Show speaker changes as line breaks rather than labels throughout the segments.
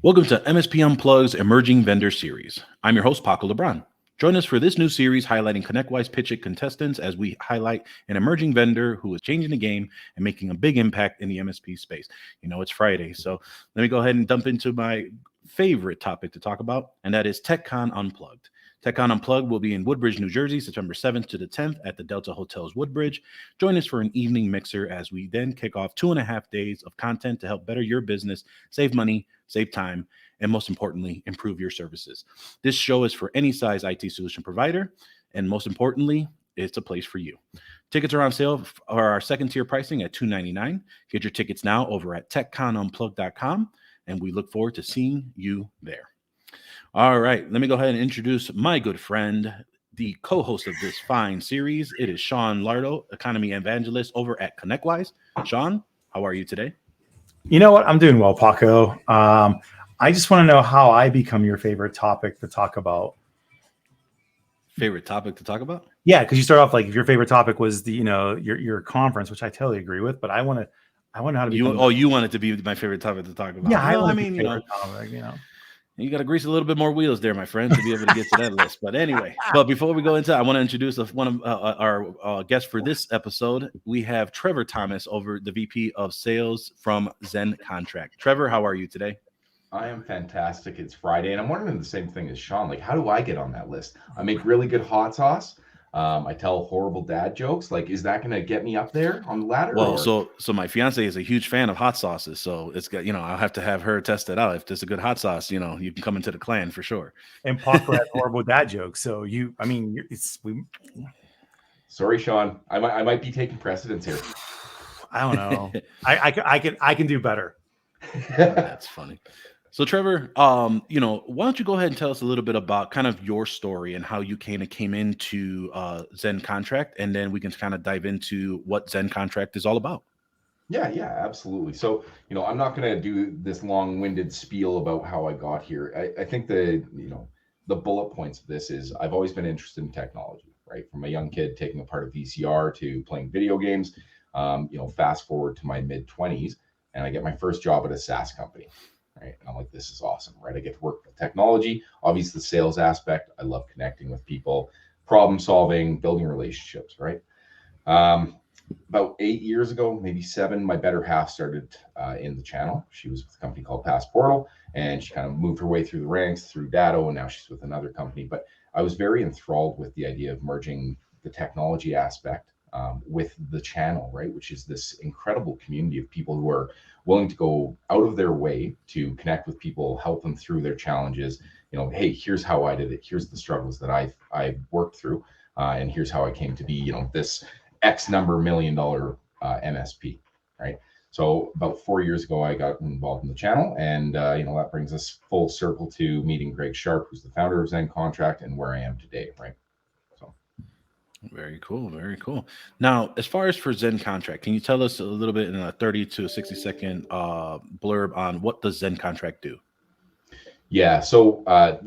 Welcome to MSP Unplugged's Emerging Vendor Series. I'm your host, Paco Lebron. Join us for this new series highlighting ConnectWise PitchIT contestants as we highlight an emerging vendor who is changing the game and making a big impact in the MSP space. You know, it's Friday, so let me go ahead and dump into my favorite topic to talk about, and that is TechCon Unplugged. TechCon Unplugged will be in Woodbridge, New Jersey, September 7th to the 10th at the Delta Hotels Woodbridge. Join us for an evening mixer as we then kick off 2.5 days of content to help better your business, save money, save time, and most importantly, improve your services. This show is for any size IT solution provider, and most importantly, it's a place for you. Tickets are on sale for our second tier pricing at $299. Get your tickets now over at techconunplugged.com, and we look forward to seeing you there. All right, let me go ahead and introduce my good friend, the co-host of this fine series. It is Sean Lardo, Economy Evangelist over at ConnectWise. Sean, how are you today?
You know what? I'm doing well, Paco. I just want to know how I become your favorite topic to talk about.
Favorite topic to talk about?
Yeah, because you start off like if your favorite topic was the your conference, which I totally agree with, but I want to know how to be.
You want it to be my favorite topic to talk about?
Yeah,
I mean,
topic,
You got to grease a little bit more wheels there, my friend, to be able to get to that list. But anyway, before we go into it, I want to introduce one of our guests for this episode. We have Trevor Thomas, over the VP of Sales from Zen Contract. Trevor, how are you today?
I am fantastic. It's Friday, and I'm wondering the same thing as Sean. Like, how do I get on that list? I make really good hot sauce. I tell horrible dad jokes. Like, is that going to get me up there on the ladder?
Well, so my fiance is a huge fan of hot sauces, so it's got, I'll have to have her test it out. If there's a good hot sauce, you can come into the clan for sure.
And Paco has horrible dad jokes, so
Sorry, Sean. I might be taking precedence here.
I don't know. I can do better.
That's funny. So Trevor, why don't you go ahead and tell us a little bit about kind of your story and how you came into Zen Contract, and then we can kind of dive into what Zen Contract is all about.
Yeah, absolutely. So, I'm not going to do this long-winded spiel about how I got here. I think the bullet points of this is I've always been interested in technology, right? From a young kid taking apart a VCR to playing video games, fast forward to my mid-20s, and I get my first job at a SaaS company. Right. And I'm like, this is awesome, right? I get to work with technology, obviously the sales aspect. I love connecting with people, problem solving, building relationships, right? About 8 years ago, maybe 7, my better half started in the channel. She was with a company called Passportal, and she kind of moved her way through the ranks through Datto, and now she's with another company. But I was very enthralled with the idea of merging the technology aspect with the channel, right? Which is this incredible community of people who are willing to go out of their way to connect with people, help them through their challenges. Hey, here's how I did it. Here's the struggles that I've worked through, and here's how I came to be, this X number $1 million MSP, right? So about 4 years ago, I got involved in the channel, and that brings us full circle to meeting Greg Sharp, who's the founder of Zen Contract, and where I am today, right?
Very cool. Very cool. Now, as far as for Zen Contract, can you tell us a little bit in a 30 to 60-second blurb on what does Zen Contract do?
Yeah. So our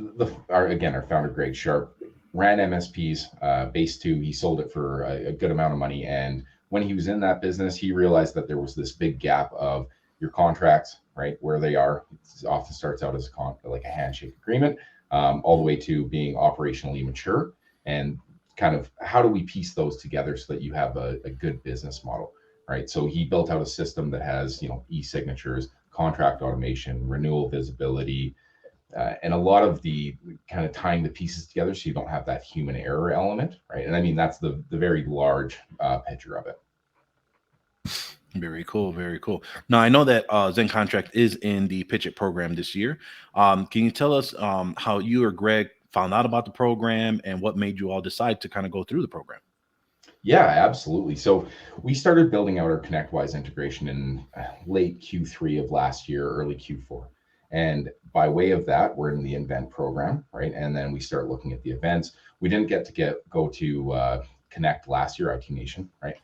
founder, Greg Sharp, ran MSPs, Base 2. He sold it for a good amount of money. And when he was in that business, he realized that there was this big gap of your contracts, right, where they are. It often starts out as like a handshake agreement, all the way to being operationally mature, and kind of how do we piece those together so that you have a good business model, right? So he built out a system that has, e-signatures, contract automation, renewal visibility, and a lot of the kind of tying the pieces together so you don't have that human error element, right? And I mean, that's the very large picture of it.
Very cool. Very cool. Now, I know that Zen Contract is in the PitchIT program this year. Can you tell us how you or Greg found out about the program and what made you all decide to kind of go through the program?
Yeah, absolutely. So we started building out our ConnectWise integration in late Q3 of last year, early Q4. And by way of that, we're in the event program, right? And then we start looking at the events. We didn't get to go to Connect last year, IT Nation, right?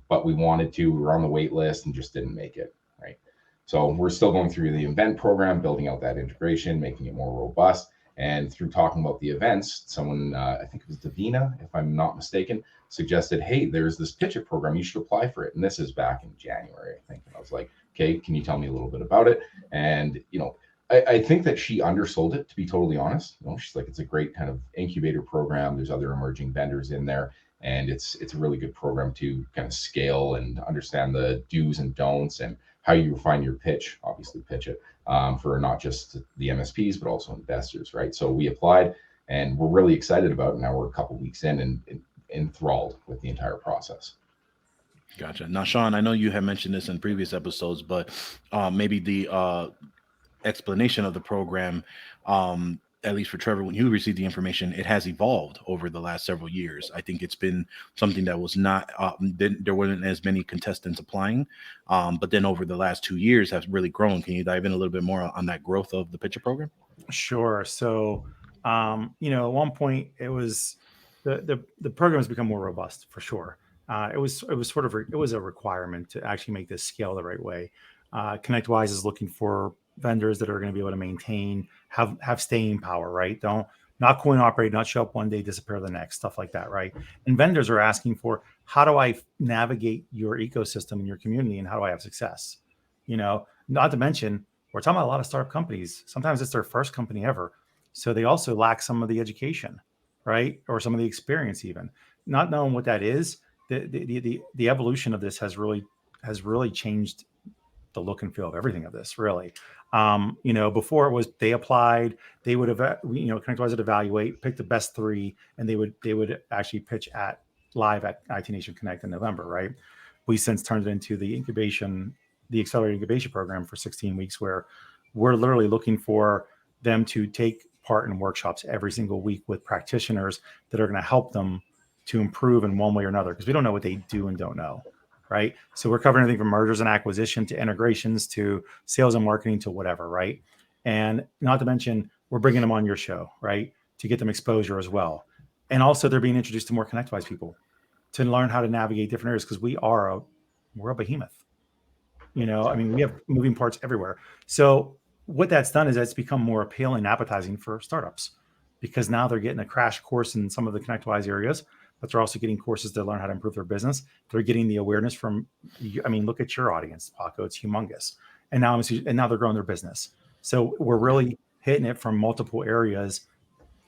But we wanted to. We were on the wait list and just didn't make it, right? So we're still going through the event program, building out that integration, making it more robust. And through talking about the events, someone, I think it was Davina, if I'm not mistaken, suggested, hey, there's this PitchIT program, you should apply for it. And this is back in January, I think. And I was like, okay, can you tell me a little bit about it? And, I think that she undersold it, to be totally honest. She's like, it's a great kind of incubator program. There's other emerging vendors in there, and it's a really good program to kind of scale and understand the do's and don'ts and how you refine your pitch. Obviously, pitch it for not just the MSPs but also investors, right? So we applied, and we're really excited about it. Now we're a couple weeks in and enthralled with the entire process.
Gotcha. Now, Sean, I know you have mentioned this in previous episodes, but maybe the explanation of the program, at least for Trevor, when you received the information, it has evolved over the last several years. I think it's been something that was not, there weren't as many contestants applying, but then over the last 2 years has really grown. Can you dive in a little bit more on that growth of the PitchIT program?
Sure. So, at one point it was the program has become more robust for sure. It was a requirement to actually make this scale the right way. ConnectWise is looking for vendors that are going to be able to maintain, have staying power, right? Not coin operate, not show up one day, disappear the next, stuff like that, right? And vendors are asking for, how do I navigate your ecosystem and your community, and how do I have success? Not to mention, we're talking about a lot of startup companies. Sometimes it's their first company ever. So they also lack some of the education, right? Or some of the experience, even not knowing what that is. The evolution of this has really changed the look and feel of everything of this, really. Before it was, they applied, they would have, ConnectWise would evaluate, pick the best 3, and they would actually pitch live at IT Nation Connect in November, right? We since turned it into the accelerated incubation program for 16 weeks, where we're literally looking for them to take part in workshops every single week with practitioners that are going to help them to improve in one way or another, because we don't know what they do and don't know, right? So we're covering everything from mergers and acquisition to integrations to sales and marketing to whatever, right? And not to mention, we're bringing them on your show, right, to get them exposure as well. And also they're being introduced to more ConnectWise people to learn how to navigate different areas, because we're a behemoth. We have moving parts everywhere. So what that's done is it's become more appealing and appetizing for startups, because now they're getting a crash course in some of the ConnectWise areas, but they're also getting courses to learn how to improve their business. They're getting the awareness from, look at your audience, Paco, it's humongous. And now they're growing their business. So we're really hitting it from multiple areas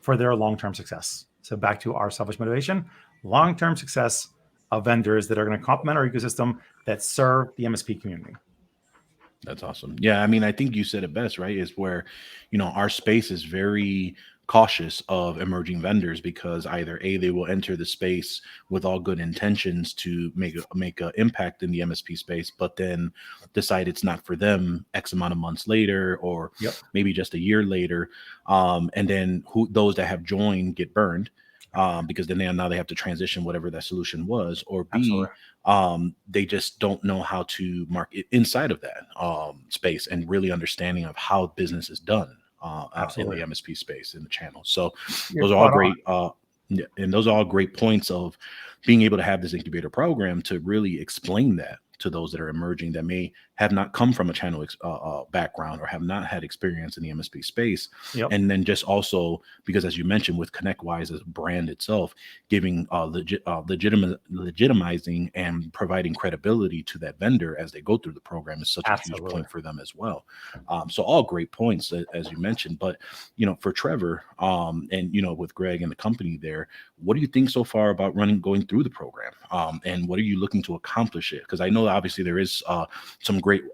for their long-term success. So back to our selfish motivation, long-term success of vendors that are going to complement our ecosystem that serve the MSP community.
That's awesome. Yeah, I think you said it best, right? Is where, our space is very cautious of emerging vendors, because either A, they will enter the space with all good intentions to make an impact in the MSP space, but then decide it's not for them X amount of months later, or maybe just a year later. And then those that have joined get burned. Because then now they have to transition whatever that solution was, or B, they just don't know how to market inside of that space and really understanding of how business is done in the MSP space, in the channel. So those are all great. And those are all great points of being able to have this incubator program to really explain that to those that are emerging, that may have not come from a channel background or have not had experience in the MSP space. And then just also, because as you mentioned, with ConnectWise as a brand itself, giving legitimizing and providing credibility to that vendor as they go through the program is such a huge point for them as well. So all great points, as you mentioned. But, for Trevor and, with Greg and the company there, what do you think so far about going through the program? And what are you looking to accomplish it? Because I know obviously there is some great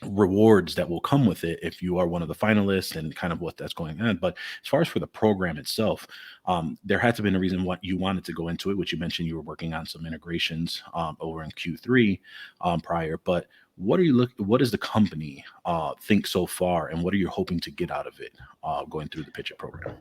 rewards that will come with it if you are one of the finalists and kind of what that's going on. But as far as for the program itself, there had to have been a reason why you wanted to go into it, which you mentioned you were working on some integrations over in Q3 prior. But what does the company think so far, and what are you hoping to get out of it going through the PitchIT program?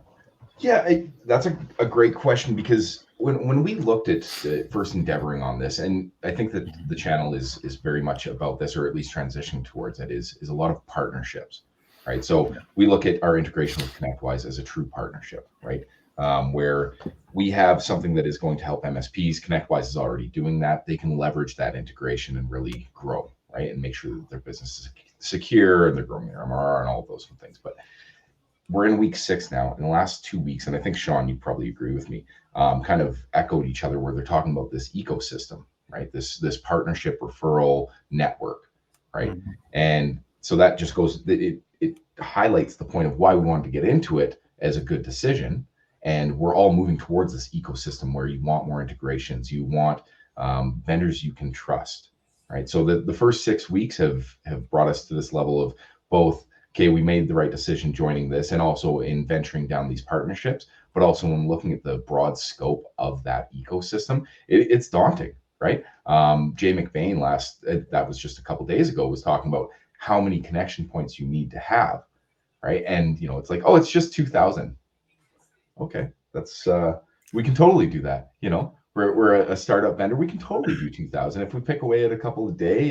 Yeah, that's a great question, because when we looked at first endeavoring on this, and I think that the channel is very much about this, or at least transitioning towards it, is a lot of partnerships, right? So we look at our integration with ConnectWise as a true partnership, right? Where we have something that is going to help MSPs. ConnectWise is already doing that. They can leverage that integration and really grow, right? And make sure that their business is secure and they're growing their MRR and all of those things. But we're in week 6 now. In the last 2 weeks, and I think, Sean, you probably agree with me, kind of echoed each other, where they're talking about this ecosystem, right? This partnership referral network, right? And So that just goes, it highlights the point of why we wanted to get into it as a good decision. And we're all moving towards this ecosystem where you want more integrations, you want vendors you can trust, right? So the first 6 weeks have brought us to this level of both, okay, we made the right decision joining this, and also in venturing down these partnerships, but also when looking at the broad scope of that ecosystem, it's daunting, right? Jay McBain that was just a couple days ago, was talking about how many connection points you need to have, right? And it's like, oh, it's just 2,000. Okay, that's we can totally do that. We're a startup vendor. We can totally do 2,000 if we pick away at a couple a day.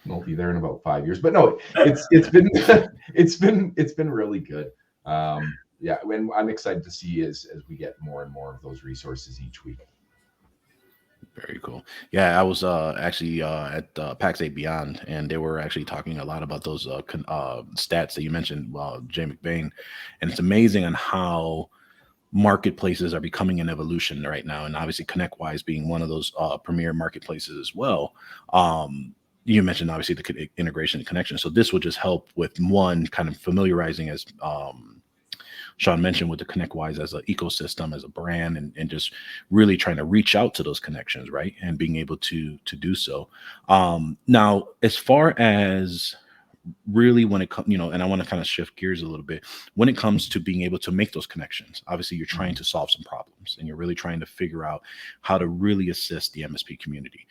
We'll be there in about 5 years. But no, it's been it's been really good. Yeah, and I'm excited to see as we get more and more of those resources each week.
Very cool. Yeah, I was actually at PAX 8 Beyond, and they were actually talking a lot about those stats that you mentioned, Jay McBain, and it's amazing on how marketplaces are becoming an evolution right now, and obviously ConnectWise being one of those premier marketplaces as well. You mentioned obviously the integration and connection, so this will just help with one kind of familiarizing, as Sean mentioned, with the ConnectWise as an ecosystem, as a brand, and just really trying to reach out to those connections, right, and being able to do so. Now, as far as really when it comes, and I want to kind of shift gears a little bit when it comes to being able to make those connections. Obviously, you're trying to solve some problems, and you're really trying to figure out how to really assist the MSP community.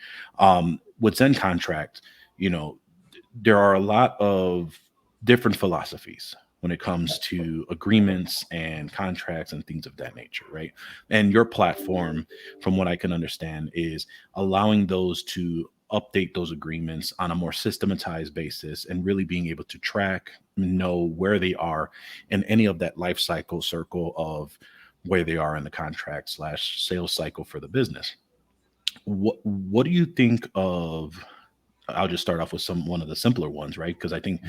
With Zen Contract, there are a lot of different philosophies when it comes to agreements and contracts and things of that nature, right? And your platform, from what I can understand, is allowing those to update those agreements on a more systematized basis, and really being able to track, know where they are in any of that life cycle circle of where they are in the contract / sales cycle for the business. What do you think of? I'll just start off with one of the simpler ones, right? Because I think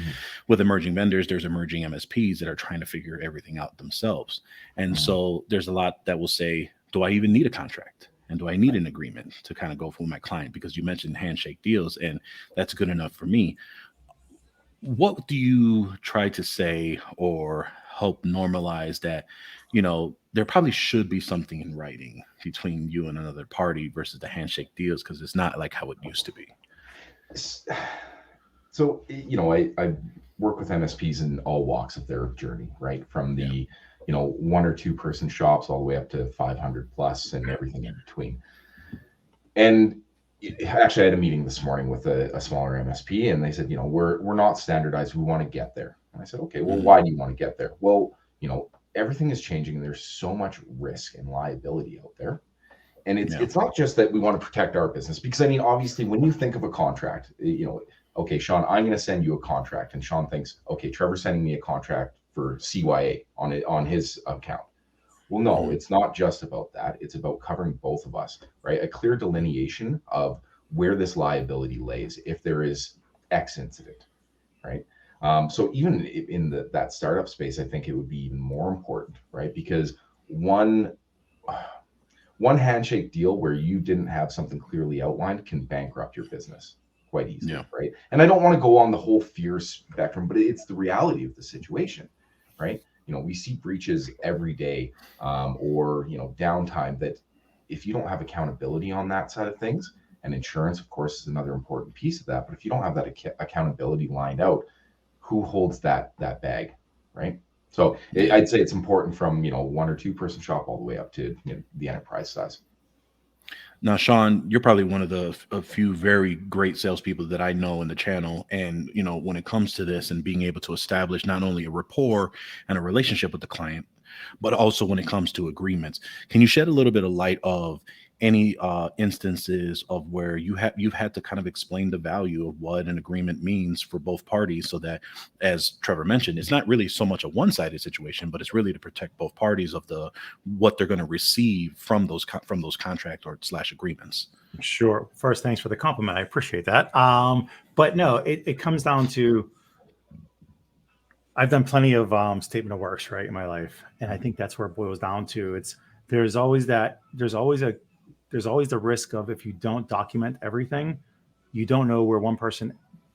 with emerging vendors, there's emerging MSPs that are trying to figure everything out themselves. And so there's a lot that will say, do I even need a contract? And do I need an agreement to kind of go for my client? Because you mentioned handshake deals, and that's good enough for me. What do you try to say or help normalize that, there probably should be something in writing between you and another party versus the handshake deals, because it's not like how it used to be.
So, I work with MSPs in all walks of their journey, right? From the, 1 or 2 person shops all the way up to 500 plus and everything in between. And actually, I had a meeting this morning with a smaller MSP, and they said, we're not standardized. We want to get there. And I said, okay, well, why do you want to get there? Well, everything is changing. There's so much risk and liability out there. And it's not just that we want to protect our business, because obviously when you think of a contract, okay, Sean, I'm going to send you a contract, and Sean thinks, okay, Trevor's sending me a contract for CYA on his account. Well, no, it's not just about that. It's about covering both of us, right? A clear delineation of where this liability lays if there is X incident, right? So even in that startup space, I think it would be even more important, right? Because one handshake deal where you didn't have something clearly outlined can bankrupt your business quite easily, right? And I don't want to go on the whole fear spectrum, but it's the reality of the situation, right? We see breaches every day, or downtime, that if you don't have accountability on that side of things, and insurance, of course, is another important piece of that. But if you don't have that accountability lined out, who holds that bag, right? So I'd say it's important from 1 or 2 person shop all the way up to the enterprise size.
Now, Sean, you're probably one of a few very great salespeople that I know in the channel. And, when it comes to this and being able to establish not only a rapport and a relationship with the client, but also when it comes to agreements, can you shed a little bit of light of any instances of where you've had to kind of explain the value of what an agreement means for both parties, so that, as Trevor mentioned, it's not really so much a one-sided situation, but it's really to protect both parties of what they're going to receive from those contract or / agreements?
Sure. First, thanks for the compliment. I appreciate that. But no, it comes down to, I've done plenty of statement of works, right, in my life, and I think that's where it boils down to. There's always the risk of, if you don't document everything, you don't know where one person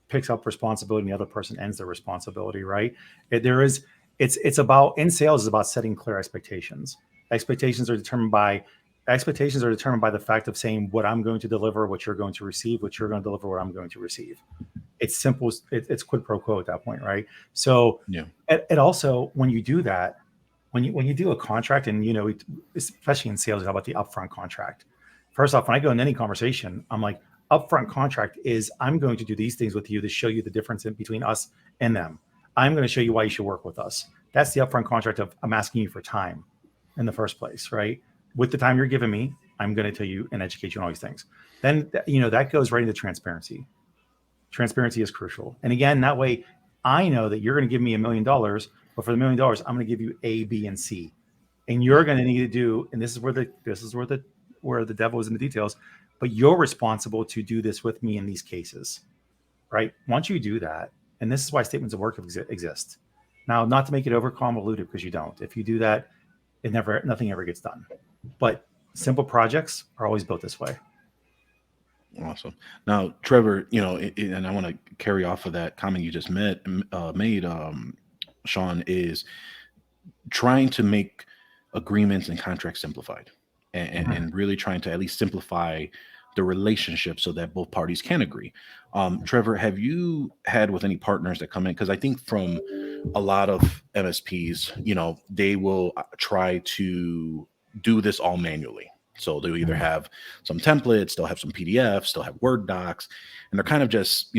picks up responsibility and the other person ends their responsibility, right? It's about, in sales is about setting clear expectations. Expectations are determined by the fact of saying what I'm going to deliver, what you're going to receive, what you're going to deliver, what I'm going to receive. It's simple. It's quid pro quo at that point, right? So
Yeah.
it also, when you do that, when you do a contract, and especially in sales, how about the upfront contract? First off, when I go in any conversation, I'm like, upfront contract is, I'm going to do these things with you to show you the difference between us and them. I'm going to show you why you should work with us. That's the upfront contract of, I'm asking you for time in the first place, right? With the time you're giving me, I'm going to tell you and educate you on all these things. Then, that goes right into transparency. Transparency is crucial. And again, that way I know that you're going to give me $1 million, but for the $1 million, I'm going to give you A, B, and C. And you're going to need to do, and this is where the devil is in the details, but you're responsible to do this with me in these cases, right? Once you do that, and this is why statements of work exist. Now, not to make it over convoluted, because you don't. If you do that, nothing ever gets done. But simple projects are always built this way.
Awesome. Now, Trevor, and I want to carry off of that comment you just made, Sean, is trying to make agreements and contracts simplified, and really trying to at least simplify the relationship so that both parties can agree. Trevor, have you had with any partners that come in? Because I think from a lot of MSPs, they will try to do this all manually. So they'll either have some templates, they'll have some PDFs, they'll have Word docs, and they're kind of just,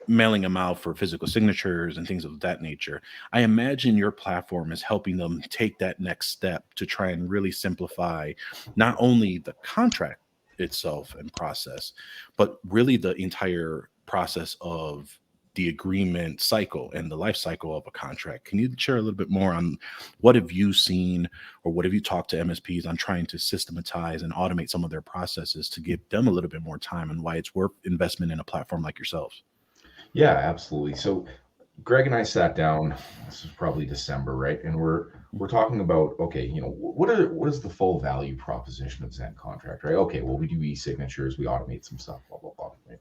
mailing them out for physical signatures and things of that nature. I imagine your platform is helping them take that next step to try and really simplify not only the contract itself and process, but really the entire process of the agreement cycle and the life cycle of a contract. Can you share a little bit more on what have you seen, or what have you talked to MSPs on trying to systematize and automate some of their processes to give them a little bit more time, and why it's worth investment in a platform like yourselves?
Yeah, absolutely. So Greg and I sat down, this was probably December, right? And we're talking about, okay, what is the full value proposition of Zen Contract, right? Okay, well, we do e-signatures, we automate some stuff, blah, blah, blah, right?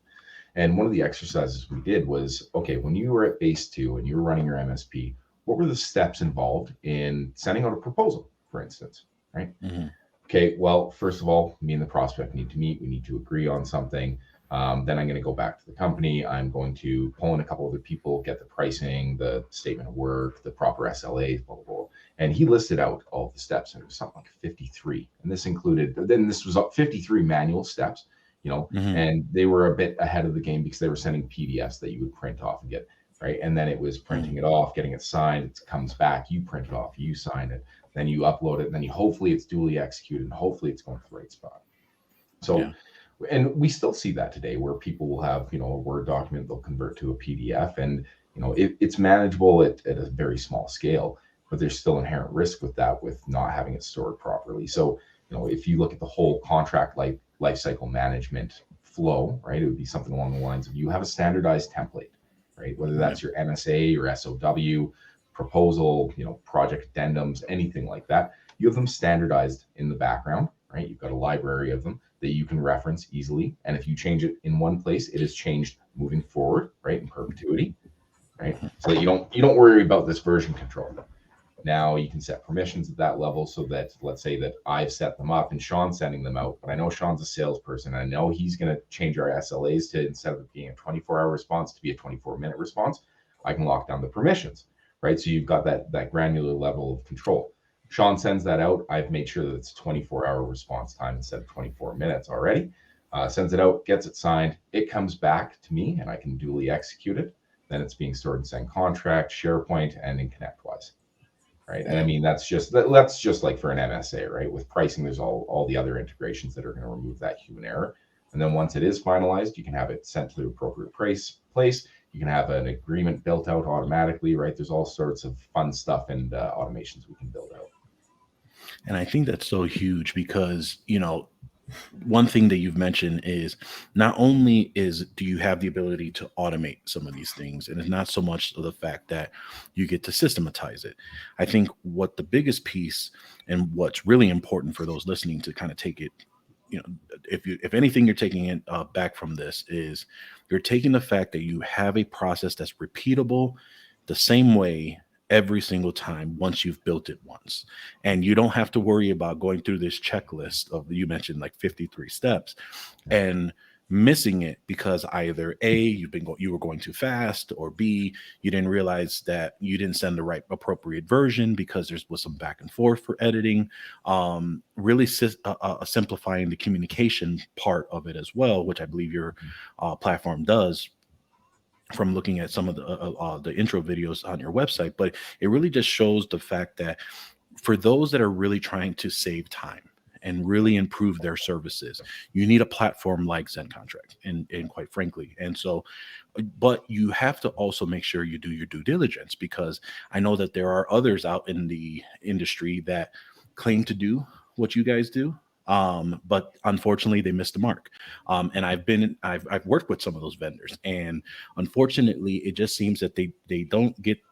And one of the exercises we did was, okay, when you were at base 2 and you were running your MSP, what were the steps involved in sending out a proposal, for instance, right? Mm-hmm. Okay, well, first of all, me and the prospect need to meet. We need to agree on something. Then I'm going to go back to the company. I'm going to pull in a couple other people, get the pricing, the statement of work, the proper SLAs, blah, blah, blah. And he listed out all the steps, and it was something like 53. And this was 53 manual steps. And they were a bit ahead of the game because they were sending PDFs that you would print off and get, right? And then it was printing it off, getting it signed, it comes back, you print it off, you sign it, then you upload it, and then hopefully it's duly executed, and hopefully it's going to the right spot. So, and we still see that today, where people will have, a Word document, they'll convert to a PDF, and, it's manageable at a very small scale, but there's still inherent risk with that, with not having it stored properly. So, if you look at the whole contract lifecycle management flow, right, it would be something along the lines of, you have a standardized template, right? Whether that's your MSA or SOW, proposal, project addendums, anything like that, you have them standardized in the background, right? You've got a library of them that you can reference easily. And if you change it in one place, it is changed moving forward, right, in perpetuity, right? So that you don't worry about this version control. Now you can set permissions at that level, so that, let's say that I've set them up and Sean's sending them out, but I know Sean's a salesperson. I know he's going to change our SLAs to, instead of it being a 24-hour response, to be a 24-minute response. I can lock down the permissions, right? So you've got that granular level of control. Sean sends that out. I've made sure that it's 24-hour response time instead of 24 minutes already. Sends it out, gets it signed. It comes back to me, and I can duly execute it. Then it's being stored in Zen Contract, SharePoint, and in ConnectWise. Right. And I mean, that's just like for an MSA, right? With pricing, there's all the other integrations that are going to remove that human error. And then once it is finalized, you can have it sent to the appropriate place. You can have an agreement built out automatically, right? There's all sorts of fun stuff and automations we can build out.
And I think that's so huge because, one thing that you've mentioned is not only do you have the ability to automate some of these things, and it's not so much of the fact that you get to systematize it. I think what the biggest piece and what's really important for those listening to kind of take it, if anything you're taking it back from this is you're taking the fact that you have a process that's repeatable the same way every single time once you've built it once, and you don't have to worry about going through this checklist of, you mentioned like 53 steps and missing it because either A, you were going too fast, or B, you didn't realize that you didn't send the right appropriate version because there was some back and forth for editing. Really simplifying the communication part of it as well, which I believe your platform does, from looking at some of the intro videos on your website. But it really just shows the fact that for those that are really trying to save time and really improve their services, you need a platform like Zen Contract, and quite frankly. And so, but you have to also make sure you do your due diligence, because I know that there are others out in the industry that claim to do what you guys do, but unfortunately they missed the mark. And I've worked with some of those vendors, and unfortunately it just seems that they don't get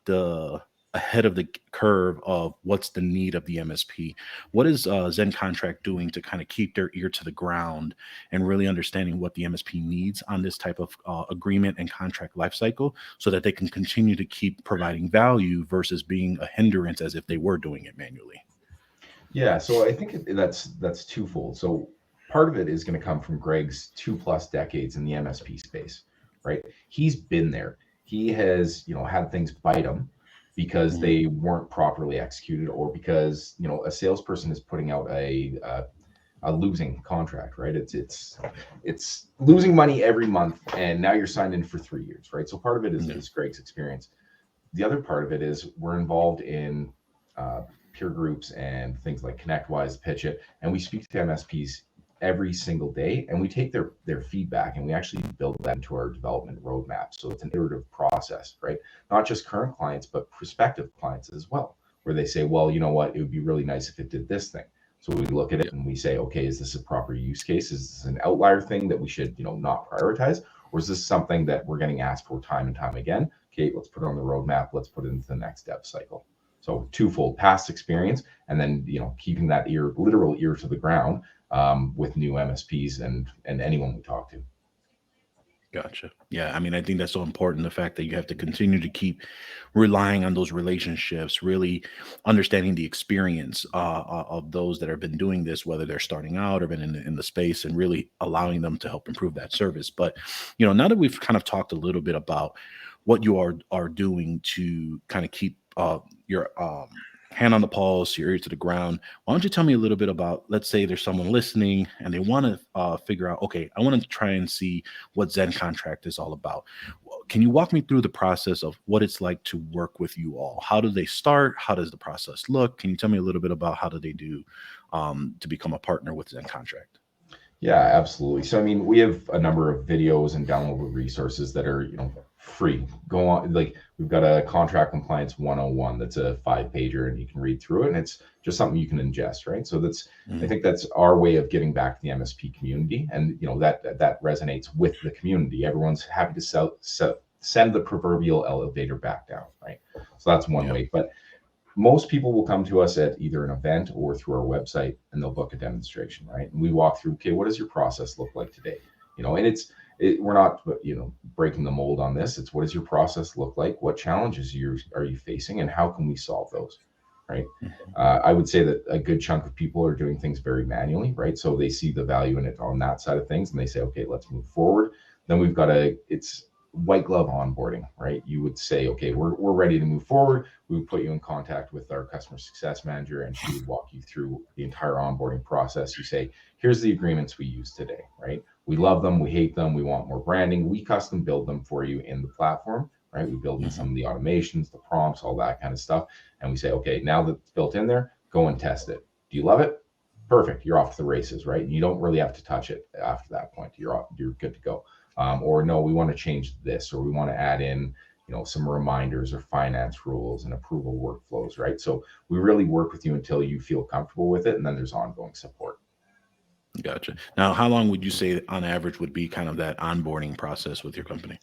ahead of the curve of what's the need of the MSP. What is Zen Contract doing to kind of keep their ear to the ground and really understanding what the MSP needs on this type of agreement and contract lifecycle, so that they can continue to keep providing value versus being a hindrance as if they were doing it manually?
Yeah, so I think that's twofold. So part of it is going to come from Greg's 2+ decades in the MSP space, right? He's been there. He has, had things bite him because they weren't properly executed, or because, a salesperson is putting out a losing contract, right? It's losing money every month, and now you're signed in for 3 years, right? So part of it is Greg's experience. The other part of it is we're involved in peer groups and things like ConnectWise, PitchIT, and we speak to MSPs every single day, and we take their feedback, and we actually build that into our development roadmap. So it's an iterative process, right? Not just current clients, but prospective clients as well, where they say, well, you know what, it would be really nice if it did this thing. So we look at it and we say, okay, is this a proper use case? Is this an outlier thing that we should, not prioritize? Or is this something that we're getting asked for time and time again? Okay, let's put it on the roadmap. Let's put it into the next dev cycle. So twofold: past experience, and then, keeping that literal ear to the ground with new MSPs and anyone we talk to.
Gotcha. Yeah, I mean, I think that's so important, the fact that you have to continue to keep relying on those relationships, really understanding the experience of those that have been doing this, whether they're starting out or been in the space, and really allowing them to help improve that service. But, now that we've kind of talked a little bit about what you are doing to kind of keep your hand on the pulse, your ear to the ground, why don't you tell me a little bit about, let's say there's someone listening and they want to figure out, okay, I want to try and see what Zen Contract is all about. Can you walk me through the process of what it's like to work with you all? How do they start? How does the process look? Can you tell me a little bit about how do they do to become a partner with Zen Contract?
Yeah, absolutely. So, I mean, we have a number of videos and downloadable resources that are, free. Go on, like, we've got a contract compliance 101 that's a 5-pager, and you can read through it, and it's just something you can ingest, right? So I think that's our way of giving back to the MSP community, and that resonates with the community. Everyone's happy to send the proverbial elevator back down, right? So that's one way. But most people will come to us at either an event or through our website, and they'll book a demonstration, right? And we walk through, okay, what does your process look like today? And we're not, breaking the mold on this. It's, what does your process look like? What challenges are you facing, and how can we solve those, right? I would say that a good chunk of people are doing things very manually, right? So they see the value in it on that side of things, and they say, okay, let's move forward. Then we've got it's white glove onboarding, right? You would say, okay, we're ready to move forward. We would put you in contact with our customer success manager, and she would walk you through the entire onboarding process. You say, here's the agreements we use today, right? We love them, we hate them, we want more branding. We custom build them for you in the platform, right? We build in some of the automations, the prompts, all that kind of stuff. And we say, okay, now that it's built in there, go and test it. Do you love it? Perfect. You're off to the races, right? You don't really have to touch it after that point. You're good to go. Or no, we want to change this, or we want to add in, some reminders or finance rules and approval workflows, right? So we really work with you until you feel comfortable with it, and then there's ongoing support.
Gotcha. Now, how long would you say on average would be kind of that onboarding process with your company?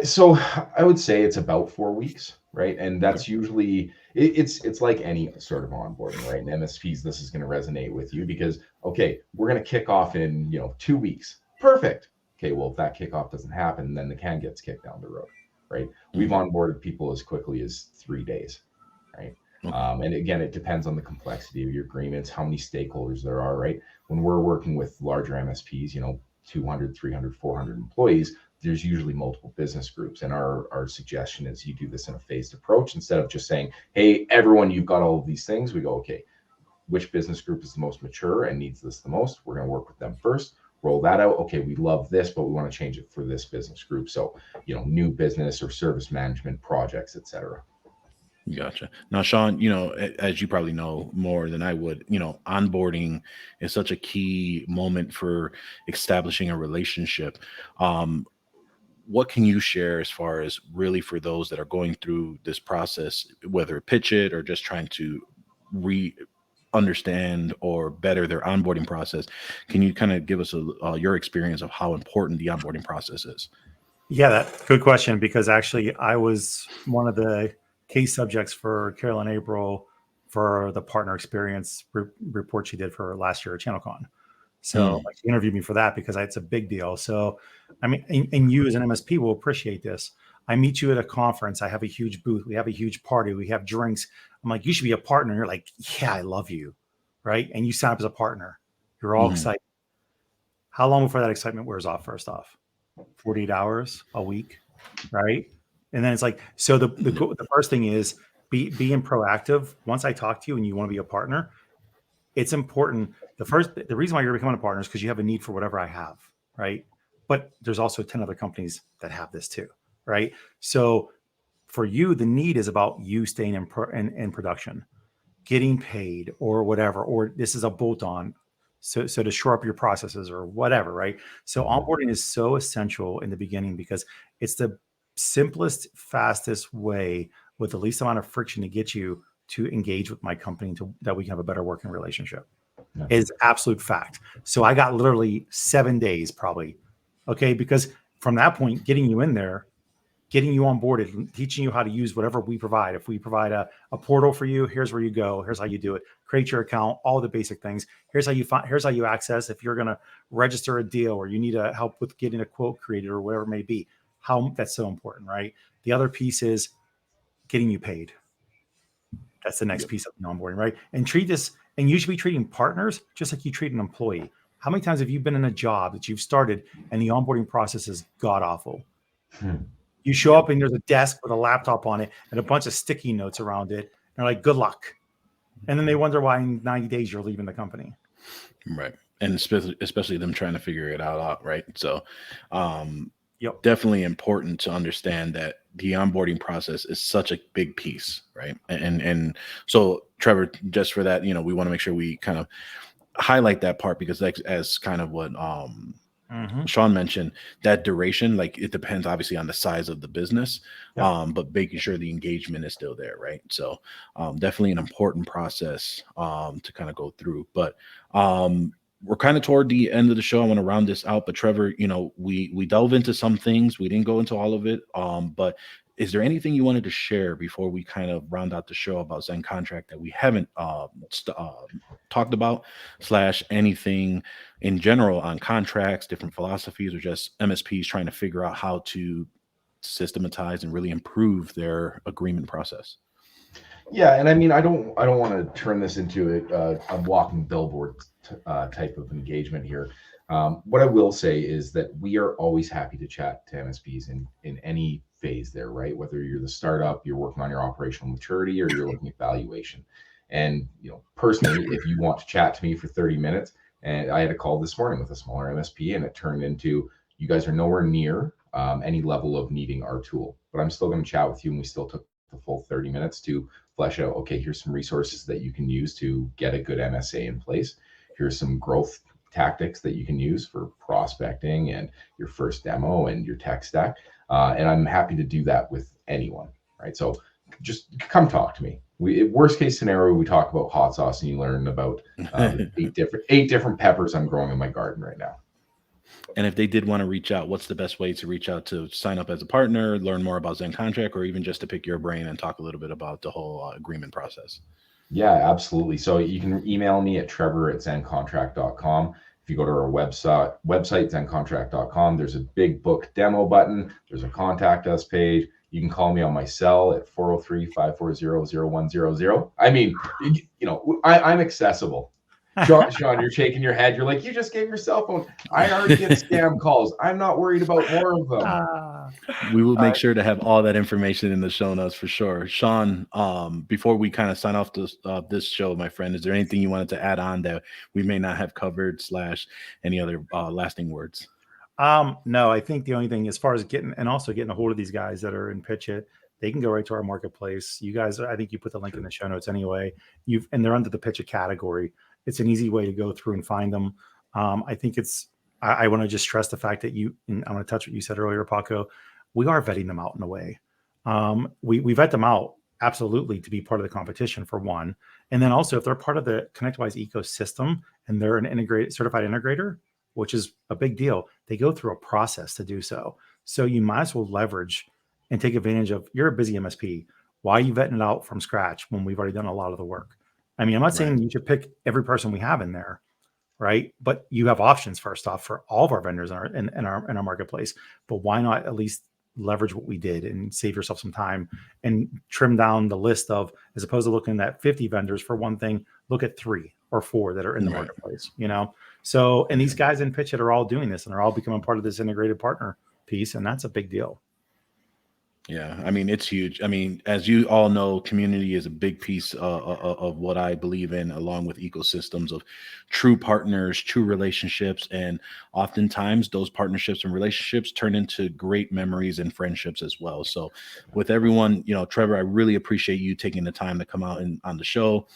So I would say it's about 4 weeks, right? And that's usually it's like any sort of onboarding, right? And MSPs, this is going to resonate with you because okay, we're going to kick off in 2 weeks. Perfect. Okay, well, if that kickoff doesn't happen, then the can gets kicked down the road, right? We've onboarded people as quickly as 3 days, right? And again, it depends on the complexity of your agreements, how many stakeholders there are, right? When we're working with larger MSPs, 200, 300, 400 employees, there's usually multiple business groups. And our suggestion is you do this in a phased approach instead of just saying, hey, everyone, you've got all of these things. We go, okay, which business group is the most mature and needs this the most? We're going to work with them first. Roll that out. Okay, we love this, but we want to change it for this business group. So, new business or service management projects, et cetera.
Gotcha. Now, Sean, as you probably know more than I would, onboarding is such a key moment for establishing a relationship. What can you share as far as really for those that are going through this process, whether PitchIT or just trying to understand or better their onboarding process? Can you kind of give us your experience of how important the onboarding process is?
Yeah, good question, because actually I was one of the case subjects for Carolyn April for the partner experience report she did for last year at ChannelCon. So she interviewed me for that because it's a big deal. So, I mean, and you as an MSP will appreciate this. I meet you at a conference. I have a huge booth. We have a huge party. We have drinks. I'm like, you should be a partner. You're like, yeah, I love you. Right. And you sign up as a partner. You're all excited. How long before that excitement wears off? First off, 48 hours, a week. Right. And then it's like, so the first thing is being proactive. Once I talk to you and you want to be a partner, it's important. The reason why you're becoming a partner is because you have a need for whatever I have, right? But there's also 10 other companies that have this too, right? So for you, the need is about you staying in production, getting paid or whatever, or this is a bolt-on. So to shore up your processes or whatever, right? So onboarding is so essential in the beginning because it's the simplest, fastest way with the least amount of friction to get you to engage with my company that we can have a better working relationship. Is absolute fact. So I got literally 7 days probably. Okay. Because from that point, getting you in there, getting you onboarded, teaching you how to use whatever we provide. If we provide a portal for you, here's where you go. Here's how you do it. Create your account, all the basic things. Here's how you access if you're going to register a deal or you need help with getting a quote created or whatever it may be. How that's so important, right? The other piece is getting you paid. That's the next piece of the onboarding, right? And you should be treating partners just like you treat an employee. How many times have you been in a job that you've started and the onboarding process is god awful? You show up and there's a desk with a laptop on it and a bunch of sticky notes around it. And they're like, good luck. And then they wonder why in 90 days you're leaving the company.
Right. And especially them trying to figure it out, right? So definitely important to understand that the onboarding process is such a big piece, right? And so Trevor, just for that, we want to make sure we kind of highlight that part because as kind of what Sean mentioned, that duration, like it depends obviously on the size of the business, but making sure the engagement is still there, right? So definitely an important process to kind of go through. But we're kind of toward the end of the show. I want to round this out, but Trevor, we delve into some things. We didn't go into all of it, but is there anything you wanted to share before we kind of round out the show about Zen Contract that we haven't talked about, / anything in general on contracts, different philosophies, or just MSPs trying to figure out how to systematize and really improve their agreement process?
Yeah, and I mean, I don't want to turn this into a walking billboard type of engagement here. What I will say is that we are always happy to chat to MSPs in any phase there, right? Whether you're the startup, you're working on your operational maturity, or you're looking at valuation. And personally, if you want to chat to me for 30 minutes, and I had a call this morning with a smaller MSP, and it turned into you guys are nowhere near any level of needing our tool, but I'm still going to chat with you, and we still took the full 30 minutes to flesh out, okay, here's some resources that you can use to get a good MSA in place. Here's some growth tactics that you can use for prospecting and your first demo and your tech stack. And I'm happy to do that with anyone, right? So just come talk to me. Worst case scenario, we talk about hot sauce and you learn about 8 different peppers I'm growing in my garden right now.
And if they did want to reach out, what's the best way to reach out to sign up as a partner, learn more about Zen Contract, or even just to pick your brain and talk a little bit about the whole agreement process?
Yeah, absolutely. So you can email me at trevor@zencontract.com. If you go to our website, zencontract.com, there's a big book demo button. There's a contact us page. You can call me on my cell at 403-540-0100. I mean, I'm accessible. Sean, you're shaking your head. You're like, you just gave your cell phone. I already get scam calls. I'm not worried about more of them.
We will make sure to have all that information in the show notes for sure. Sean, before we kind of sign off this show, my friend, is there anything you wanted to add on that we may not have covered / any other lasting words?
No, I think the only thing as far as getting a hold of these guys that are in PitchIT, they can go right to our marketplace. You guys, I think you put the link in the show notes anyway. And they're under the PitchIT category. It's an easy way to go through and find them. I think I want to just stress the fact that and I want to touch what you said earlier, Paco. We are vetting them out in a way. We vet them out absolutely to be part of the competition for one. And then also if they're part of the ConnectWise ecosystem and they're an certified integrator, which is a big deal, they go through a process to do so. So you might as well leverage and take advantage of, you're a busy MSP. Why are you vetting it out from scratch when we've already done a lot of the work? I mean, I'm not saying you should pick every person we have in there, right? But you have options first off for all of our vendors in our marketplace. But why not at least leverage what we did and save yourself some time and trim down the list of, as opposed to looking at 50 vendors for one thing, look at 3 or 4 that are in the marketplace, So, and these guys in PitchIT are all doing this and they're all becoming part of this integrated partner piece. And that's a big deal.
Yeah, I mean, it's huge. I mean, as you all know, community is a big piece of what I believe in, along with ecosystems of true partners, true relationships. And oftentimes those partnerships and relationships turn into great memories and friendships as well. So with everyone, Trevor, I really appreciate you taking the time to come out on the show.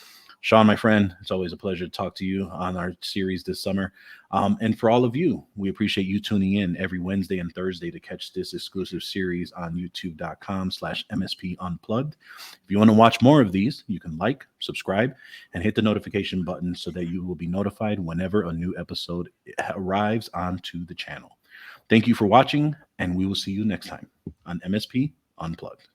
Sean, my friend, it's always a pleasure to talk to you on our series this summer. And for all of you, we appreciate you tuning in every Wednesday and Thursday to catch this exclusive series on youtube.com/MSP Unplugged. If you want to watch more of these, you can like, subscribe, and hit the notification button so that you will be notified whenever a new episode arrives onto the channel. Thank you for watching, and we will see you next time on MSP Unplugged.